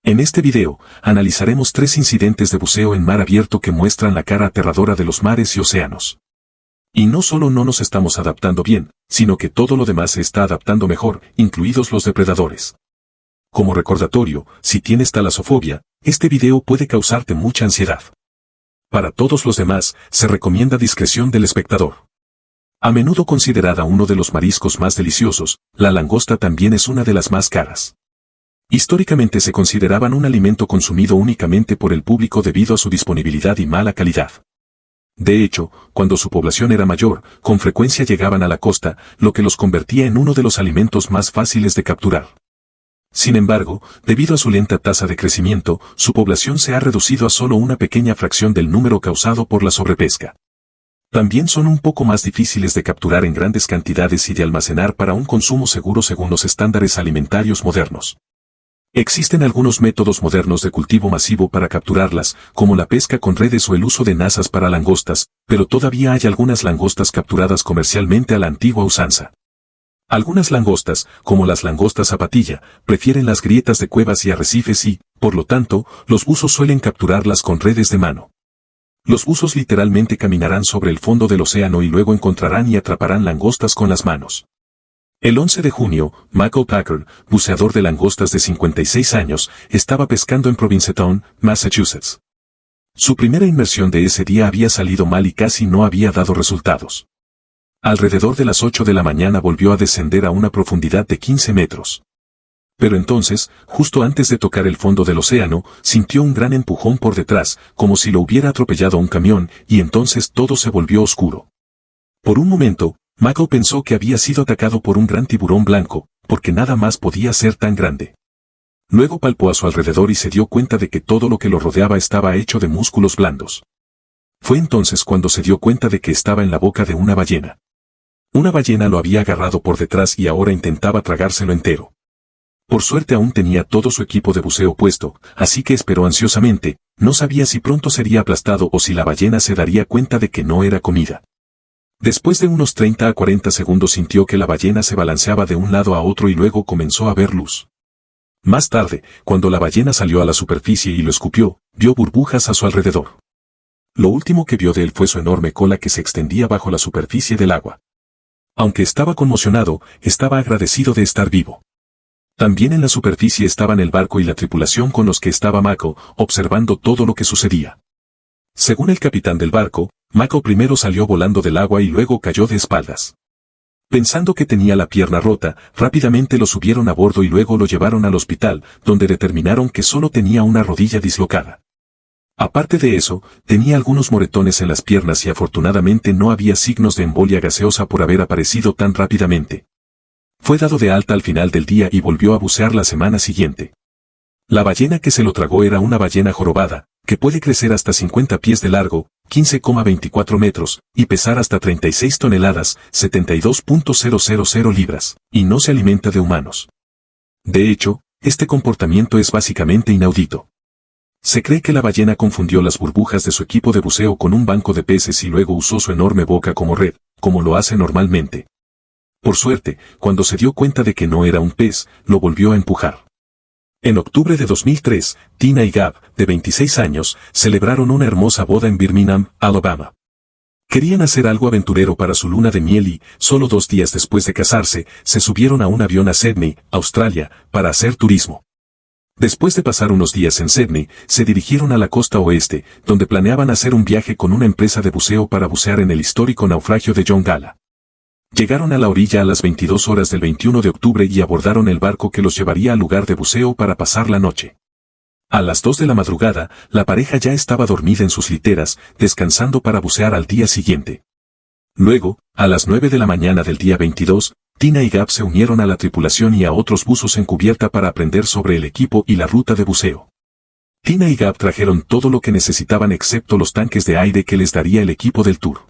En este video, analizaremos 3 incidentes de buceo en mar abierto que muestran la cara aterradora de los mares y océanos. Y no solo no nos estamos adaptando bien, sino que todo lo demás se está adaptando mejor, incluidos los depredadores. Como recordatorio, si tienes talasofobia, este video puede causarte mucha ansiedad. Para todos los demás, se recomienda discreción del espectador. A menudo considerada uno de los mariscos más deliciosos, la langosta también es una de las más caras. Históricamente se consideraban un alimento consumido únicamente por el público debido a su disponibilidad y mala calidad. De hecho, cuando su población era mayor, con frecuencia llegaban a la costa, lo que los convertía en uno de los alimentos más fáciles de capturar. Sin embargo, debido a su lenta tasa de crecimiento, su población se ha reducido a solo una pequeña fracción del número causado por la sobrepesca. También son un poco más difíciles de capturar en grandes cantidades y de almacenar para un consumo seguro según los estándares alimentarios modernos. Existen algunos métodos modernos de cultivo masivo para capturarlas, como la pesca con redes o el uso de nazas para langostas, pero todavía hay algunas langostas capturadas comercialmente a la antigua usanza. Algunas langostas, como las langostas zapatilla, prefieren las grietas de cuevas y arrecifes y, por lo tanto, los buzos suelen capturarlas con redes de mano. Los buzos literalmente caminarán sobre el fondo del océano y luego encontrarán y atraparán langostas con las manos. El 11 de junio, Michael Packard, buceador de langostas de 56 años, estaba pescando en Provincetown, Massachusetts. Su primera inmersión de ese día había salido mal y casi no había dado resultados. Alrededor de las 8 de la mañana volvió a descender a una profundidad de 15 metros. Pero entonces, justo antes de tocar el fondo del océano, sintió un gran empujón por detrás, como si lo hubiera atropellado un camión, y entonces todo se volvió oscuro. Por un momento, Michael pensó que había sido atacado por un gran tiburón blanco, porque nada más podía ser tan grande. Luego palpó a su alrededor y se dio cuenta de que todo lo que lo rodeaba estaba hecho de músculos blandos. Fue entonces cuando se dio cuenta de que estaba en la boca de una ballena. Una ballena lo había agarrado por detrás y ahora intentaba tragárselo entero. Por suerte aún tenía todo su equipo de buceo puesto, así que esperó ansiosamente, no sabía si pronto sería aplastado o si la ballena se daría cuenta de que no era comida. Después de unos 30 a 40 segundos sintió que la ballena se balanceaba de un lado a otro y luego comenzó a ver luz. Más tarde, cuando la ballena salió a la superficie y lo escupió, vio burbujas a su alrededor. Lo último que vio de él fue su enorme cola que se extendía bajo la superficie del agua. Aunque estaba conmocionado, estaba agradecido de estar vivo. También en la superficie estaban el barco y la tripulación con los que estaba Michael, observando todo lo que sucedía. Según el capitán del barco, Michael primero salió volando del agua y luego cayó de espaldas. Pensando que tenía la pierna rota, rápidamente lo subieron a bordo y luego lo llevaron al hospital, donde determinaron que solo tenía una rodilla dislocada. Aparte de eso, tenía algunos moretones en las piernas y afortunadamente no había signos de embolia gaseosa por haber aparecido tan rápidamente. Fue dado de alta al final del día y volvió a bucear la semana siguiente. La ballena que se lo tragó era una ballena jorobada, que puede crecer hasta 50 pies de largo, 15,24 metros, y pesar hasta 36 toneladas, 72.000 libras, y no se alimenta de humanos. De hecho, este comportamiento es básicamente inaudito. Se cree que la ballena confundió las burbujas de su equipo de buceo con un banco de peces y luego usó su enorme boca como red, como lo hace normalmente. Por suerte, cuando se dio cuenta de que no era un pez, lo volvió a empujar. En octubre de 2003, Tina y Gab, de 26 años, celebraron una hermosa boda en Birmingham, Alabama. Querían hacer algo aventurero para su luna de miel y, solo 2 días después de casarse, se subieron a un avión a Sydney, Australia, para hacer turismo. Después de pasar unos días en Sydney, se dirigieron a la costa oeste, donde planeaban hacer un viaje con una empresa de buceo para bucear en el histórico naufragio de John Gala. Llegaron a la orilla a las 22 horas del 21 de octubre y abordaron el barco que los llevaría al lugar de buceo para pasar la noche. A las 2 de la madrugada, la pareja ya estaba dormida en sus literas, descansando para bucear al día siguiente. Luego, a las 9 de la mañana del día 22, Tina y Gab se unieron a la tripulación y a otros buzos en cubierta para aprender sobre el equipo y la ruta de buceo. Tina y Gab trajeron todo lo que necesitaban excepto los tanques de aire que les daría el equipo del tour.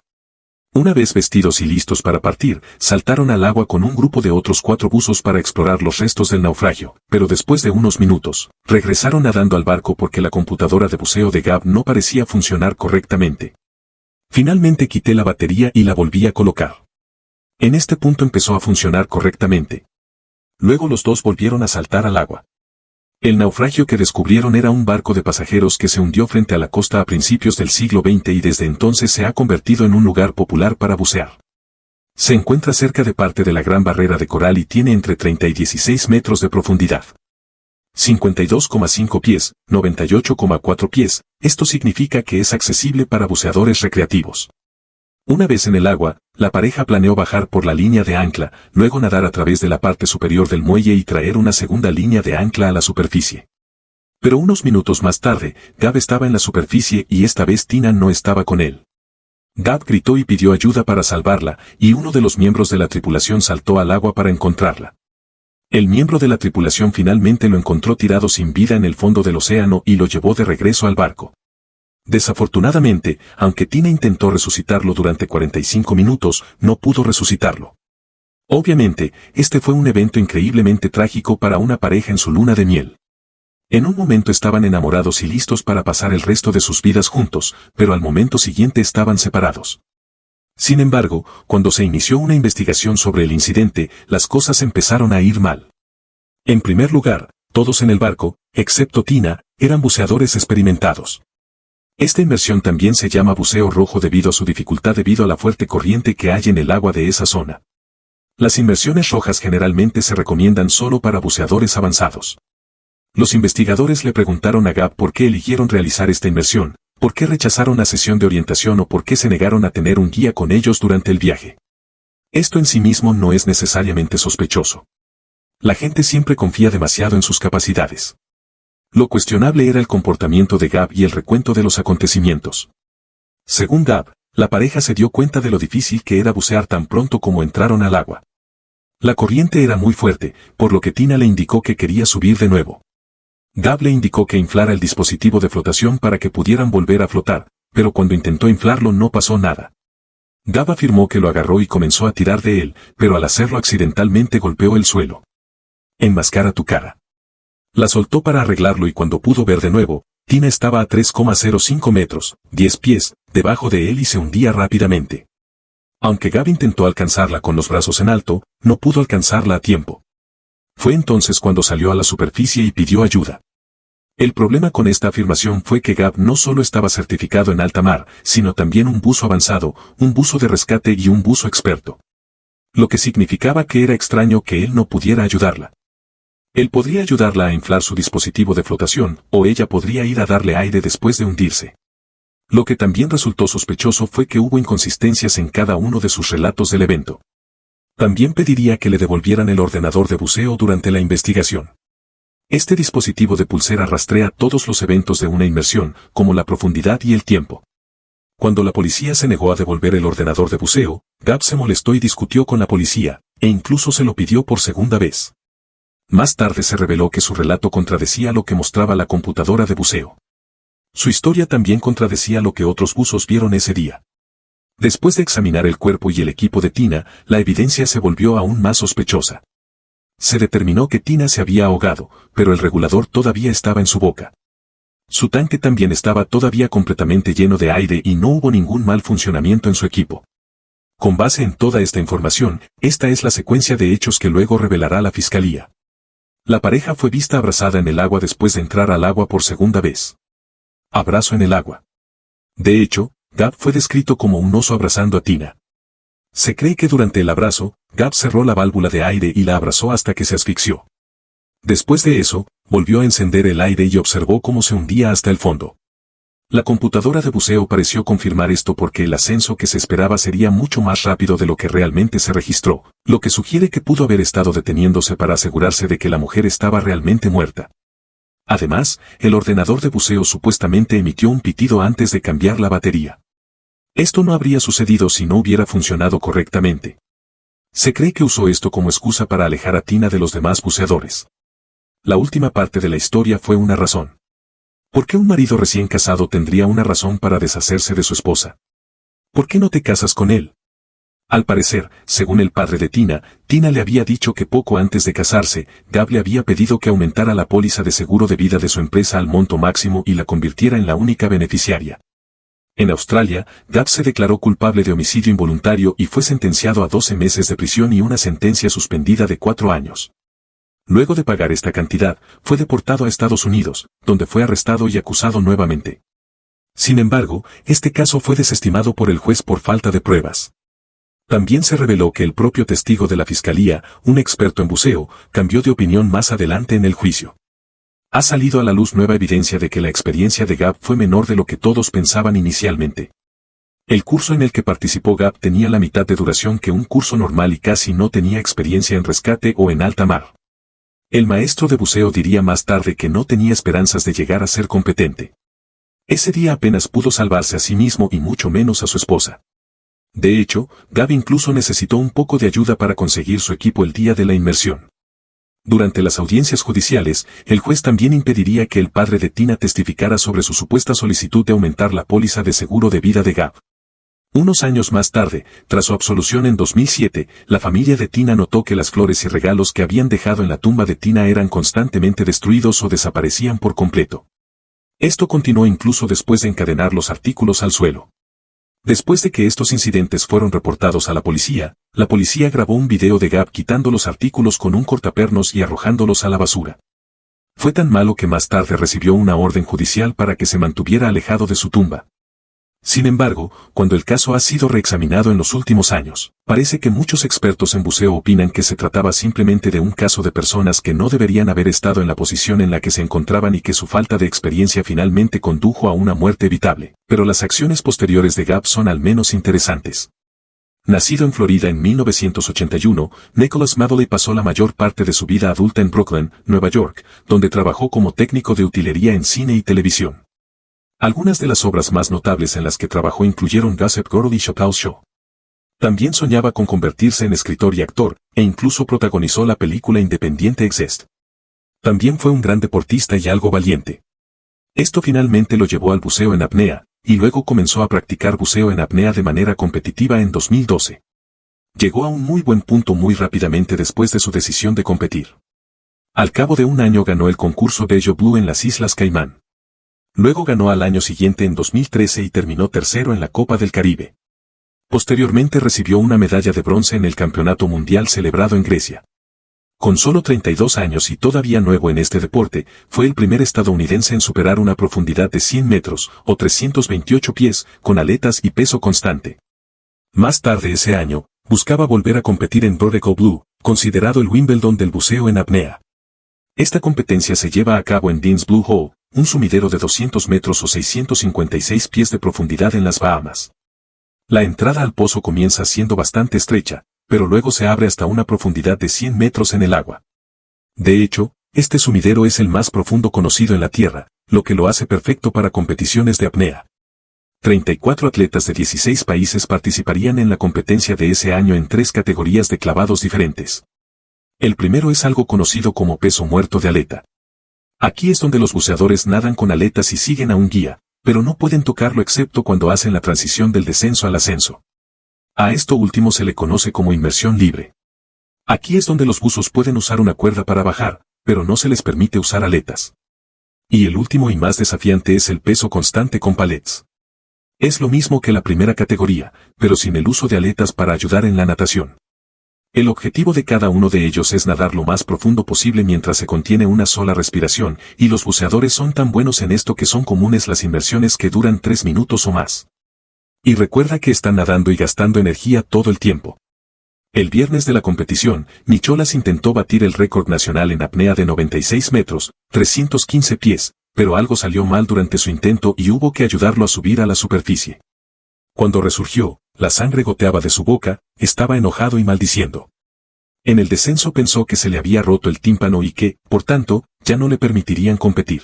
Una vez vestidos y listos para partir, saltaron al agua con un grupo de otros 4 buzos para explorar los restos del naufragio, pero después de unos minutos, regresaron nadando al barco porque la computadora de buceo de Gab no parecía funcionar correctamente. Finalmente quité la batería y la volví a colocar. En este punto empezó a funcionar correctamente. Luego los dos volvieron a saltar al agua. El naufragio que descubrieron era un barco de pasajeros que se hundió frente a la costa a principios del siglo XX y desde entonces se ha convertido en un lugar popular para bucear. Se encuentra cerca de parte de la Gran Barrera de Coral y tiene entre 30 y 16 metros de profundidad. 52,5 pies, 98,4 pies, esto significa que es accesible para buceadores recreativos. Una vez en el agua, la pareja planeó bajar por la línea de ancla, luego nadar a través de la parte superior del muelle y traer una segunda línea de ancla a la superficie. Pero unos minutos más tarde, Gab estaba en la superficie y esta vez Tina no estaba con él. Gab gritó y pidió ayuda para salvarla, y uno de los miembros de la tripulación saltó al agua para encontrarla. El miembro de la tripulación finalmente lo encontró tirado sin vida en el fondo del océano y lo llevó de regreso al barco. Desafortunadamente, aunque Tina intentó resucitarlo durante 45 minutos, no pudo resucitarlo. Obviamente, este fue un evento increíblemente trágico para una pareja en su luna de miel. En un momento estaban enamorados y listos para pasar el resto de sus vidas juntos, pero al momento siguiente estaban separados. Sin embargo, cuando se inició una investigación sobre el incidente, las cosas empezaron a ir mal. En primer lugar, todos en el barco, excepto Tina, eran buceadores experimentados. Esta inmersión también se llama buceo rojo debido a su dificultad debido a la fuerte corriente que hay en el agua de esa zona. Las inmersiones rojas generalmente se recomiendan solo para buceadores avanzados. Los investigadores le preguntaron a Gab por qué eligieron realizar esta inmersión, por qué rechazaron la sesión de orientación o por qué se negaron a tener un guía con ellos durante el viaje. Esto en sí mismo no es necesariamente sospechoso. La gente siempre confía demasiado en sus capacidades. Lo cuestionable era el comportamiento de Gab y el recuento de los acontecimientos. Según Gab, la pareja se dio cuenta de lo difícil que era bucear tan pronto como entraron al agua. La corriente era muy fuerte, por lo que Tina le indicó que quería subir de nuevo. Gab le indicó que inflara el dispositivo de flotación para que pudieran volver a flotar, pero cuando intentó inflarlo no pasó nada. Gab afirmó que lo agarró y comenzó a tirar de él, pero al hacerlo accidentalmente golpeó el suelo. Enmascara tu cara. La soltó para arreglarlo y cuando pudo ver de nuevo, Tina estaba a 3,05 metros, 10 pies, debajo de él y se hundía rápidamente. Aunque Gab intentó alcanzarla con los brazos en alto, no pudo alcanzarla a tiempo. Fue entonces cuando salió a la superficie y pidió ayuda. El problema con esta afirmación fue que Gab no solo estaba certificado en alta mar, sino también un buzo avanzado, un buzo de rescate y un buzo experto. Lo que significaba que era extraño que él no pudiera ayudarla. Él podría ayudarla a inflar su dispositivo de flotación, o ella podría ir a darle aire después de hundirse. Lo que también resultó sospechoso fue que hubo inconsistencias en cada uno de sus relatos del evento. También pediría que le devolvieran el ordenador de buceo durante la investigación. Este dispositivo de pulsera rastrea todos los eventos de una inmersión, como la profundidad y el tiempo. Cuando la policía se negó a devolver el ordenador de buceo, Gab se molestó y discutió con la policía, e incluso se lo pidió por segunda vez. Más tarde se reveló que su relato contradecía lo que mostraba la computadora de buceo. Su historia también contradecía lo que otros buzos vieron ese día. Después de examinar el cuerpo y el equipo de Tina, la evidencia se volvió aún más sospechosa. Se determinó que Tina se había ahogado, pero el regulador todavía estaba en su boca. Su tanque también estaba todavía completamente lleno de aire y no hubo ningún mal funcionamiento en su equipo. Con base en toda esta información, esta es la secuencia de hechos que luego revelará la fiscalía. La pareja fue vista abrazada en el agua después de entrar al agua por segunda vez. Abrazo en el agua. De hecho, Gab fue descrito como un oso abrazando a Tina. Se cree que durante el abrazo, Gab cerró la válvula de aire y la abrazó hasta que se asfixió. Después de eso, volvió a encender el aire y observó cómo se hundía hasta el fondo. La computadora de buceo pareció confirmar esto porque el ascenso que se esperaba sería mucho más rápido de lo que realmente se registró, lo que sugiere que pudo haber estado deteniéndose para asegurarse de que la mujer estaba realmente muerta. Además, el ordenador de buceo supuestamente emitió un pitido antes de cambiar la batería. Esto no habría sucedido si no hubiera funcionado correctamente. Se cree que usó esto como excusa para alejar a Tina de los demás buceadores. La última parte de la historia fue una razón. ¿Por qué un marido recién casado tendría una razón para deshacerse de su esposa? ¿Por qué no te casas con él? Al parecer, según el padre de Tina, Tina le había dicho que poco antes de casarse, Gab le había pedido que aumentara la póliza de seguro de vida de su empresa al monto máximo y la convirtiera en la única beneficiaria. En Australia, Gab se declaró culpable de homicidio involuntario y fue sentenciado a 12 meses de prisión y una sentencia suspendida de 4 años. Luego de pagar esta cantidad, fue deportado a Estados Unidos, donde fue arrestado y acusado nuevamente. Sin embargo, este caso fue desestimado por el juez por falta de pruebas. También se reveló que el propio testigo de la fiscalía, un experto en buceo, cambió de opinión más adelante en el juicio. Ha salido a la luz nueva evidencia de que la experiencia de Gabb fue menor de lo que todos pensaban inicialmente. El curso en el que participó Gabb tenía la mitad de duración que un curso normal y casi no tenía experiencia en rescate o en alta mar. El maestro de buceo diría más tarde que no tenía esperanzas de llegar a ser competente. Ese día apenas pudo salvarse a sí mismo y mucho menos a su esposa. De hecho, Gabb incluso necesitó un poco de ayuda para conseguir su equipo el día de la inmersión. Durante las audiencias judiciales, el juez también impediría que el padre de Tina testificara sobre su supuesta solicitud de aumentar la póliza de seguro de vida de Gabb. Unos años más tarde, tras su absolución en 2007, la familia de Tina notó que las flores y regalos que habían dejado en la tumba de Tina eran constantemente destruidos o desaparecían por completo. Esto continuó incluso después de encadenar los artículos al suelo. Después de que estos incidentes fueron reportados a la policía grabó un video de Gabb quitando los artículos con un cortapernos y arrojándolos a la basura. Fue tan malo que más tarde recibió una orden judicial para que se mantuviera alejado de su tumba. Sin embargo, cuando el caso ha sido reexaminado en los últimos años, parece que muchos expertos en buceo opinan que se trataba simplemente de un caso de personas que no deberían haber estado en la posición en la que se encontraban y que su falta de experiencia finalmente condujo a una muerte evitable. Pero las acciones posteriores de Gabb son al menos interesantes. Nacido en Florida en 1981, Nicholas Madeley pasó la mayor parte de su vida adulta en Brooklyn, Nueva York, donde trabajó como técnico de utilería en cine y televisión. Algunas de las obras más notables en las que trabajó incluyeron Gossip Girl y Chappelle's Show. También soñaba con convertirse en escritor y actor, e incluso protagonizó la película independiente Exist. También fue un gran deportista y algo valiente. Esto finalmente lo llevó al buceo en apnea, y luego comenzó a practicar buceo en apnea de manera competitiva en 2012. Llegó a un muy buen punto muy rápidamente después de su decisión de competir. Al cabo de un año ganó el concurso Bello Blue en las Islas Caimán. Luego ganó al año siguiente en 2013 y terminó tercero en la Copa del Caribe. Posteriormente recibió una medalla de bronce en el Campeonato Mundial celebrado en Grecia. Con solo 32 años y todavía nuevo en este deporte, fue el primer estadounidense en superar una profundidad de 100 metros, o 328 pies, con aletas y peso constante. Más tarde ese año, buscaba volver a competir en Protocol Blue, considerado el Wimbledon del buceo en apnea. Esta competencia se lleva a cabo en Dean's Blue Hole, un sumidero de 200 metros o 656 pies de profundidad en las Bahamas. La entrada al pozo comienza siendo bastante estrecha, pero luego se abre hasta una profundidad de 100 metros en el agua. De hecho, este sumidero es el más profundo conocido en la Tierra, lo que lo hace perfecto para competiciones de apnea. 34 atletas de 16 países participarían en la competencia de ese año en 3 categorías de clavados diferentes. El primero es algo conocido como peso muerto de aleta. Aquí es donde los buceadores nadan con aletas y siguen a un guía, pero no pueden tocarlo excepto cuando hacen la transición del descenso al ascenso. A esto último se le conoce como inmersión libre. Aquí es donde los buzos pueden usar una cuerda para bajar, pero no se les permite usar aletas. Y el último y más desafiante es el peso constante con palets. Es lo mismo que la primera categoría, pero sin el uso de aletas para ayudar en la natación. El objetivo de cada uno de ellos es nadar lo más profundo posible mientras se contiene una sola respiración, y los buceadores son tan buenos en esto que son comunes las inmersiones que duran 3 minutos o más. Y recuerda que están nadando y gastando energía todo el tiempo. El viernes de la competición, Nicholas intentó batir el récord nacional en apnea de 96 metros, 315 pies, pero algo salió mal durante su intento y hubo que ayudarlo a subir a la superficie. Cuando resurgió, la sangre goteaba de su boca, estaba enojado y maldiciendo. En el descenso pensó que se le había roto el tímpano y que, por tanto, ya no le permitirían competir.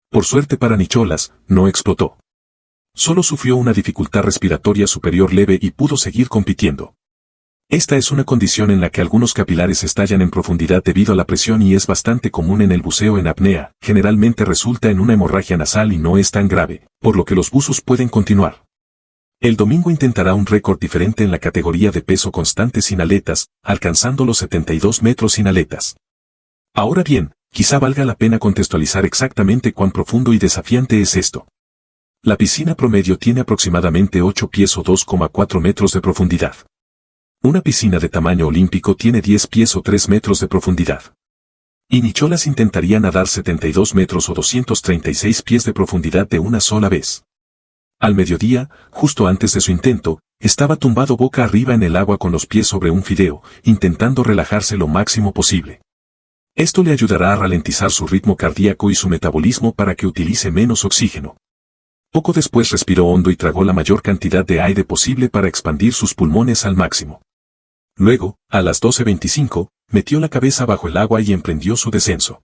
Por suerte para Nicholas, no explotó. Solo sufrió una dificultad respiratoria superior leve y pudo seguir compitiendo. Esta es una condición en la que algunos capilares estallan en profundidad debido a la presión y es bastante común en el buceo en apnea, generalmente resulta en una hemorragia nasal y no es tan grave, por lo que los buzos pueden continuar. El domingo intentará un récord diferente en la categoría de peso constante sin aletas, alcanzando los 72 metros sin aletas. Ahora bien, quizá valga la pena contextualizar exactamente cuán profundo y desafiante es esto. La piscina promedio tiene aproximadamente 8 pies o 2,4 metros de profundidad. Una piscina de tamaño olímpico tiene 10 pies o 3 metros de profundidad. Y Nicholas intentaría nadar 72 metros o 236 pies de profundidad de una sola vez. Al mediodía, justo antes de su intento, estaba tumbado boca arriba en el agua con los pies sobre un fideo, intentando relajarse lo máximo posible. Esto le ayudará a ralentizar su ritmo cardíaco y su metabolismo para que utilice menos oxígeno. Poco después respiró hondo y tragó la mayor cantidad de aire posible para expandir sus pulmones al máximo. Luego, a las 12:25, metió la cabeza bajo el agua y emprendió su descenso.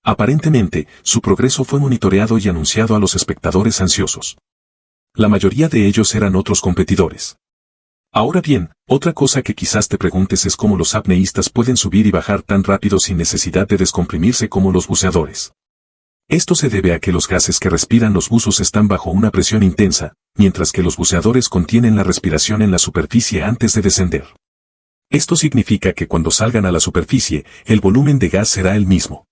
Aparentemente, su progreso fue monitoreado y anunciado a los espectadores ansiosos. La mayoría de ellos eran otros competidores. Ahora bien, otra cosa que quizás te preguntes es cómo los apneístas pueden subir y bajar tan rápido sin necesidad de descomprimirse como los buceadores. Esto se debe a que los gases que respiran los buzos están bajo una presión intensa, mientras que los buceadores contienen la respiración en la superficie antes de descender. Esto significa que cuando salgan a la superficie, el volumen de gas será el mismo.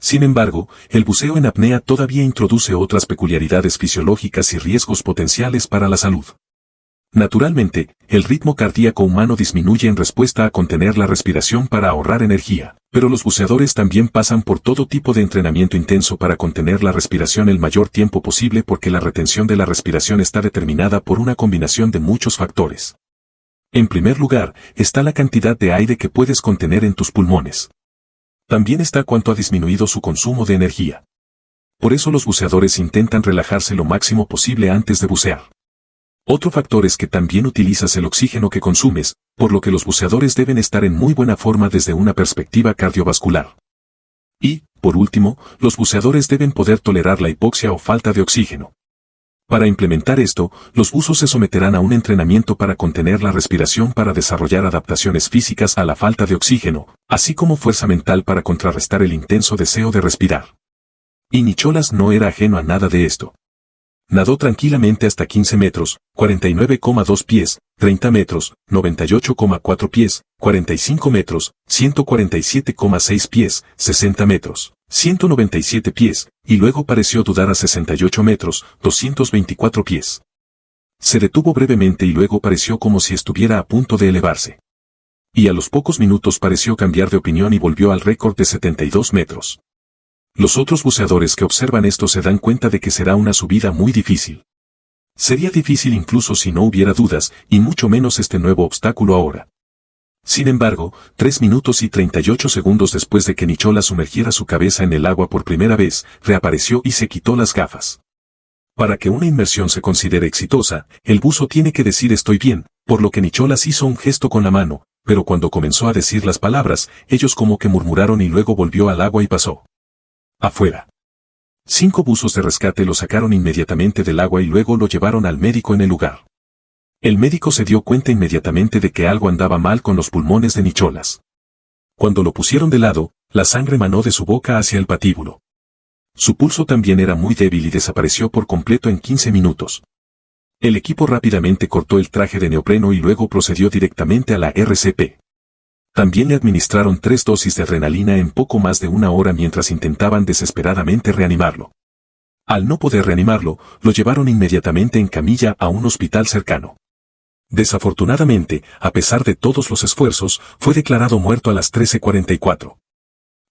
Sin embargo, el buceo en apnea todavía introduce otras peculiaridades fisiológicas y riesgos potenciales para la salud. Naturalmente, el ritmo cardíaco humano disminuye en respuesta a contener la respiración para ahorrar energía, pero los buceadores también pasan por todo tipo de entrenamiento intenso para contener la respiración el mayor tiempo posible porque la retención de la respiración está determinada por una combinación de muchos factores. En primer lugar, está la cantidad de aire que puedes contener en tus pulmones. También está cuánto ha disminuido su consumo de energía. Por eso los buceadores intentan relajarse lo máximo posible antes de bucear. Otro factor es que también utilizas el oxígeno que consumes, por lo que los buceadores deben estar en muy buena forma desde una perspectiva cardiovascular. Y, por último, los buceadores deben poder tolerar la hipoxia o falta de oxígeno. Para implementar esto, los buzos se someterán a un entrenamiento para contener la respiración para desarrollar adaptaciones físicas a la falta de oxígeno, así como fuerza mental para contrarrestar el intenso deseo de respirar. Y Nicholas no era ajeno a nada de esto. Nadó tranquilamente hasta 15 metros, 49,2 pies, 30 metros, 98,4 pies, 45 metros, 147,6 pies, 60 metros, 197 pies, y luego pareció dudar a 68 metros, 224 pies. Se detuvo brevemente y luego pareció como si estuviera a punto de elevarse. Y a los pocos minutos pareció cambiar de opinión y volvió al récord de 72 metros. Los otros buceadores que observan esto se dan cuenta de que será una subida muy difícil. Sería difícil incluso si no hubiera dudas, y mucho menos este nuevo obstáculo ahora. Sin embargo, 3 minutos y 38 segundos después de que Nicholas sumergiera su cabeza en el agua por primera vez, reapareció y se quitó las gafas. Para que una inmersión se considere exitosa, el buzo tiene que decir estoy bien, por lo que Nicholas hizo un gesto con la mano, pero cuando comenzó a decir las palabras, ellos como que murmuraron y luego volvió al agua y pasó. Afuera. 5 buzos de rescate lo sacaron inmediatamente del agua y luego lo llevaron al médico en el lugar. El médico se dio cuenta inmediatamente de que algo andaba mal con los pulmones de Nicholas. Cuando lo pusieron de lado, la sangre manó de su boca hacia el patíbulo. Su pulso también era muy débil y desapareció por completo en 15 minutos. El equipo rápidamente cortó el traje de neopreno y luego procedió directamente a la RCP. También le administraron 3 dosis de adrenalina en poco más de una hora mientras intentaban desesperadamente reanimarlo. Al no poder reanimarlo, lo llevaron inmediatamente en camilla a un hospital cercano. Desafortunadamente, a pesar de todos los esfuerzos, fue declarado muerto a las 13:44.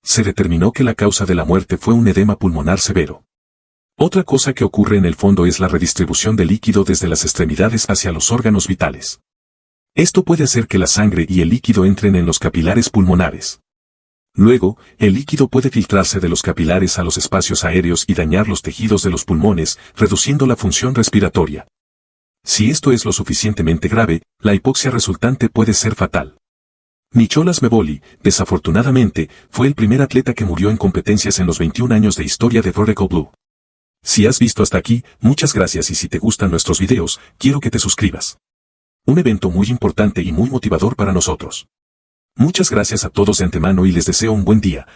Se determinó que la causa de la muerte fue un edema pulmonar severo. Otra cosa que ocurre en el fondo es la redistribución de líquido desde las extremidades hacia los órganos vitales. Esto puede hacer que la sangre y el líquido entren en los capilares pulmonares. Luego, el líquido puede filtrarse de los capilares a los espacios aéreos y dañar los tejidos de los pulmones, reduciendo la función respiratoria. Si esto es lo suficientemente grave, la hipoxia resultante puede ser fatal. Nicholas Mevoli, desafortunadamente, fue el primer atleta que murió en competencias en los 21 años de historia de Vertical Blue. Si has visto hasta aquí, muchas gracias y si te gustan nuestros videos, quiero que te suscribas. Un evento muy importante y muy motivador para nosotros. Muchas gracias a todos de antemano y les deseo un buen día.